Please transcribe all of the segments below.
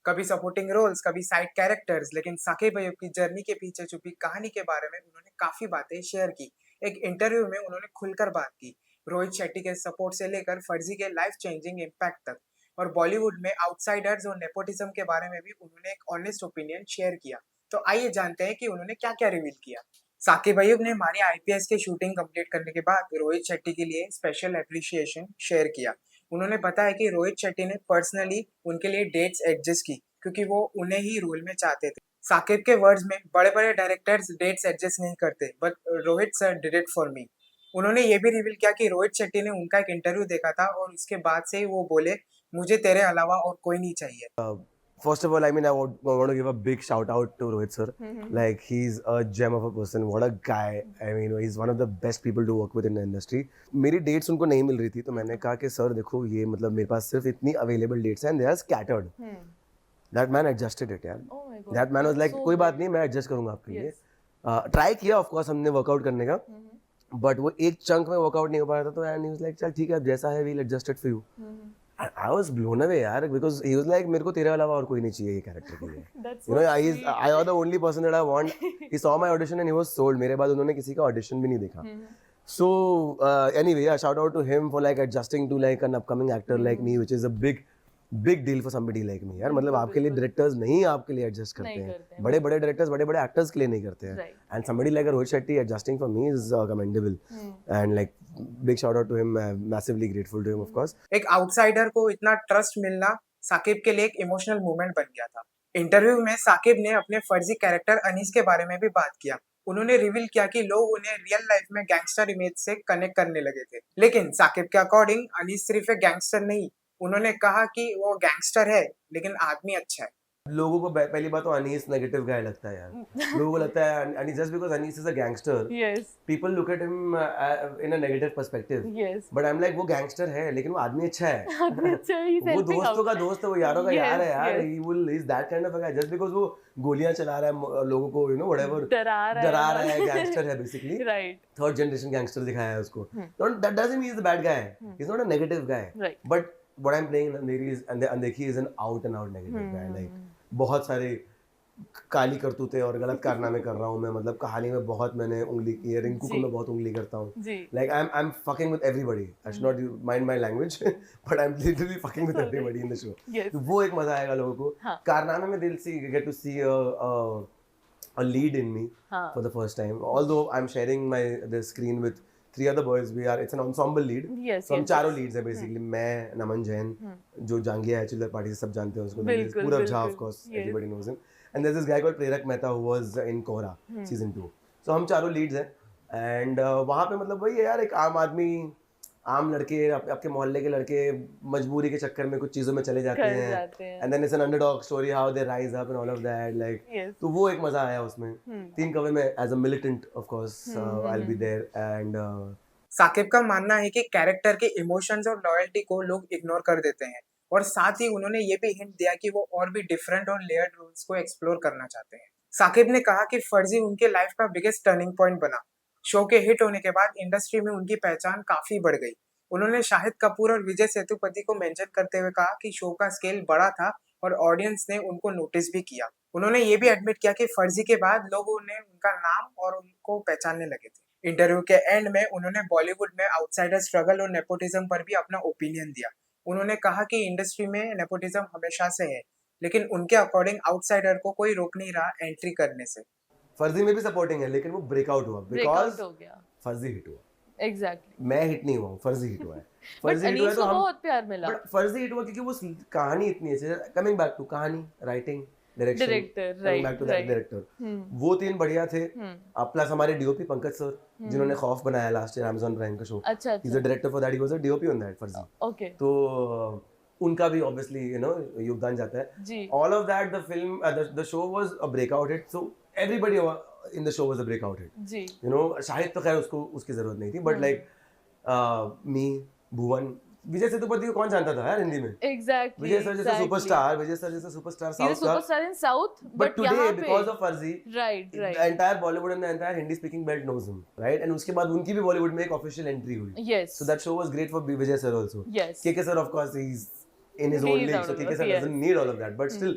कभी supporting roles, कभी side characters, लेकिन साकिब अय्यूब की जर्नी के पीछे छुपी कहानी के बारे में उन्होंने काफी बातें शेयर की। एक इंटरव्यू में उन्होंने खुलकर बात की, रोहित शेट्टी के सपोर्ट से लेकर फर्जी के लाइफ चेंजिंग इम्पैक्ट तक, और बॉलीवुड में आउटसाइडर्स और नेपोटिज्म के बारे में भी उन्होंने एक ऑनेस्ट ओपिनियन शेयर किया। तो आइए जानते हैं कि उन्होंने क्या-क्या रिवील किया। साकिब अय्यूब ने मानी आईपीएस की शूटिंग कंप्लीट करने के बाद रोहित शेट्टी के लिए स्पेशल एप्रिसिएशन शेयर किया। उन्होंने बताया कि रोहित शेट्टी ने पर्सनली उनके लिए डेट्स एडजस्ट की, क्योंकि वो उन्हें ही रोल में चाहते थे। साकिब के वर्ड्स में, बड़े-बड़े डायरेक्टर्स डेट्स एडजस्ट नहीं करते, but Rohit sir did it for me. उन्होंने ये भी रिवील किया कि रोहित शेट्टी ने उनका एक इंटरव्यू देखा था और उसके बाद से ही वो बोले, मुझे तेरे अलावा और कोई नहीं चाहिए। First of all, I mean, I want to give a big shout out to Rohit sir. Like, he's a gem of a person. What a guy. I mean, he's one of the best people to work with in the industry. मेरी dates उनको नहीं मिल रही थी, तो मैंने कहा कि sir देखो ये मतलब मेरे पास सिर्फ इतनी available dates हैं and they are scattered. That man adjusted it यार. Oh my God. That man was like So कोई good. बात नहीं, मैं adjust करूँगा आपके लिए. Yes. Try किया of course हमने workout करने का. But वो एक chunk में workout नहीं हो पा रहा था, तो and he was like चल ठीक है, अब जैसा है we'll adjust it for you. I was blown away यार, because he was like मेरे को तेरे अलावा और कोई नहीं चाहिए ये कैरेक्टर के लिए. That's You know, so I was the only person that I want. He saw my audition and he was sold. मेरे बाद उन्होंने किसी का audition भी नहीं देखा. So anyway, yeah, shout out to him for like adjusting to like an upcoming actor like me, which is a big deal for somebody like me. यार मतलब आपके लिए directors नहीं आपके लिए adjust करते नहीं हैं. करते हैं. बड़े-बड़े directors बड़े-बड़े actors के लिए नहीं करते हैं. Right. And somebody like Rohit Shetty adjusting for me is commendable. And like big shout out to him. Massively grateful to him, of course. एक आउटसाइडर को इतना ट्रस्ट मिलना साकिब के लिए एक इमोशनल मोमेंट बन गया था। इंटरव्यू में साकिब ने अपने फर्जी कैरेक्टर अनीस के बारे में भी बात किया। उन्होंने रिवील किया कि लोग उन्हें रियल लाइफ में गैंगस्टर इमेज से कनेक्ट करने लगे थे, लेकिन साकिब के अकॉर्डिंग अनीस सिर्फ एक गैंगस्टर नहीं, उन्होंने कहा कि वो गैंगस्टर है लेकिन आदमी अच्छा है। लोगों को पहली बात तो अनीस नेगेटिव गाय लगता है यार. लोगों को लगता है Anees just because Anees is a gangster. Yes. People look at him in a negative perspective. Yes. But I'm like वो गैंगस्टर है लेकिन वो आदमी अच्छा है. आदमी अच्छा है, he's वो helping दोस्तों out. का दोस्त है, वो यारों का यार है Yes, यार. yes. He's that kind of a guy. Just because वो गोलियां चला रहा है लोगों को, you know, whatever, डरा रहा है, गैंगस्टर है basically. Right. Third generation gangster दिखाया है उसको. That doesn't mean he's a bad guy. He's not a negative guy. Right. But what I'm playing in Andheri is Andheri is an out and out negative guy. Like बहुत सारे काली करतूतें और गलत कारनामे कर रहा हूँ मैं. मतलब कहानी में बहुत मैंने उंगली की है, रिंकू को मैं बहुत उंगली करता हूँ. Like I'm fucking with everybody. I should not mind my language, but I'm literally fucking with everybody in the show. Yes. तो वो एक मजा आएगा लोगों को. हाँ. कारनामे में दिल से get to see a lead in me for the first time. Although I'm sharing the screen with 3 other boys, it's an ensemble lead. Yes, so हम yes, चारों yes. leads हैं basically. मैं, नमन जैन, जो जांगिया है चिल्लर पार्टी से सब जानते हैं उसको. बिल्कुल, पूरब झा, बिल्कुल. of course, Yes. everybody knows him. And there's this guy called Prerak Mehta who was in Kohra season 2. So हम चारों leads हैं. And वहाँ पे मतलब वही है यार, एक आम आदमी, आम लड़के, आपके मोहल्ले के लड़के मजबूरी के चक्कर में कुछ चीज़ों में चले जाते हैं. And then it's an underdog story, how they rise up and all of that. Like, Yes. तो वो एक मजा आया उसमें. 3 कवे में as a militant, of course, I'll be there. And Saqib का मानना है कि कैरेक्टर के इमोशंस और लॉयल्टी को लोग इग्नोर कर देते हैं, और साथ ही उन्होंने ये भी हिंट दिया कि वो और भी डिफरेंट और लेयर्ड रोल्स को एक्सप्लोर करना चाहते हैं। साकिब ने कहा कि फर्जी उनके लाइफ का बिगेस्ट टर्निंग पॉइंट बना। शो के हिट होने के बाद इंडस्ट्री में उनकी पहचान काफी बढ़ गई। उन्होंने शाहिद कपूर और विजय सेतुपति को मेंशन करते हुए कहा कि शो का स्केल बड़ा था और ऑडियंस ने उनको नोटिस भी किया। उन्होंने ये भी एडमिट किया कि फर्जी के बाद लोगों ने उनका नाम और उनको पहचानने लगे थे। इंटरव्यू के एंड में उन्होंने बॉलीवुड में आउटसाइडर स्ट्रगल और नेपोटिज्म पर भी अपना ओपिनियन दिया। उन्होंने कहा कि इंडस्ट्री में नेपोटिज्म हमेशा से है, लेकिन उनके अकॉर्डिंग आउटसाइडर को कोई रोक नहीं रहा एंट्री करने से। फर्जी में भी सपोर्टिंग है लेकिन वो ब्रेकआउट हुआ बिकॉज हो गया. फर्जी हिट हुआ. Exactly. मैं हिट नहीं हुआ हूँ, फर्जी हिट हुआ है. But फर्जी हिट हुआ है अनीस तो को हम बहुत प्यार मिला. बट फर्जी हिट हुआ क्योंकि वो कहानी इतनी अच्छी है. कमिंग बैक टू कहानी, writing, direction, Director, coming right, back to that right. Director, वो 3 बढ़िया थे. प्लस हमारे डीओपी पंकज सर, जिन्होंने खौफ बनाया लास्ट ईयर Amazon प्राइम का शो. अच्छा he is a director for that, he was a DOP on that फर्जी. Okay. तो उनका भी ऑब्वियसली योगदान जाता है. जी. All of that, the film, the show was a breakout hit. So everybody in the show was a breakout hit. जी. शाहिद तो खैर उसको उसकी जरूरत नहीं थी, but like मी, भुवन, विजय सेतुपति को कौन जानता था यार हिंदी में? Exactly. विजय सर जैसा सुपरस्टार, विजय सर जैसा सुपरस्टार He's a साउथ का. superstar in South, But but यहाँ today, पे. because of फर्जी, Right, right. the entire Bollywood and the entire Hindi speaking belt knows him, right? And उसके बाद उनकी भी बॉलीवुड में एक ऑफिशियल एंट्री हुई. Yes. So that show was great for Vijay sir also. Yes. KK sir, of course, he's in his He own is league. out So of KK those, sir yes. doesn't need all of that, but still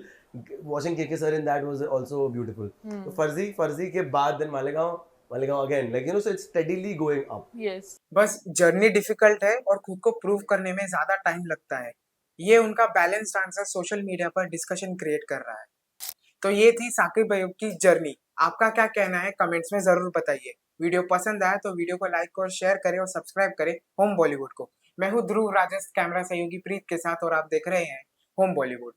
watching KK sir in that was also beautiful. So Farzi के बाद then Malegaon again, like so it's steadily going up. Yes. Bus journey difficult है और खुद को prove करने में ज्यादा time लगता है। ये उनका बैलेंस्ड आंसर सोशल मीडिया पर डिस्कशन क्रिएट कर रहा है। तो ये थी साकिब अयूब की जर्नी। आपका क्या कहना है कमेंट्स में जरूर बताइए। वीडियो पसंद आया तो वीडियो को लाइक और शेयर करें और सब्सक्राइब करें होम बॉलीवुड को। मैं हूँ ध्रुव राजेश, कैमरा सहयोगी प्रीत के साथ, और आप देख रहे हैं होम बॉलीवुड।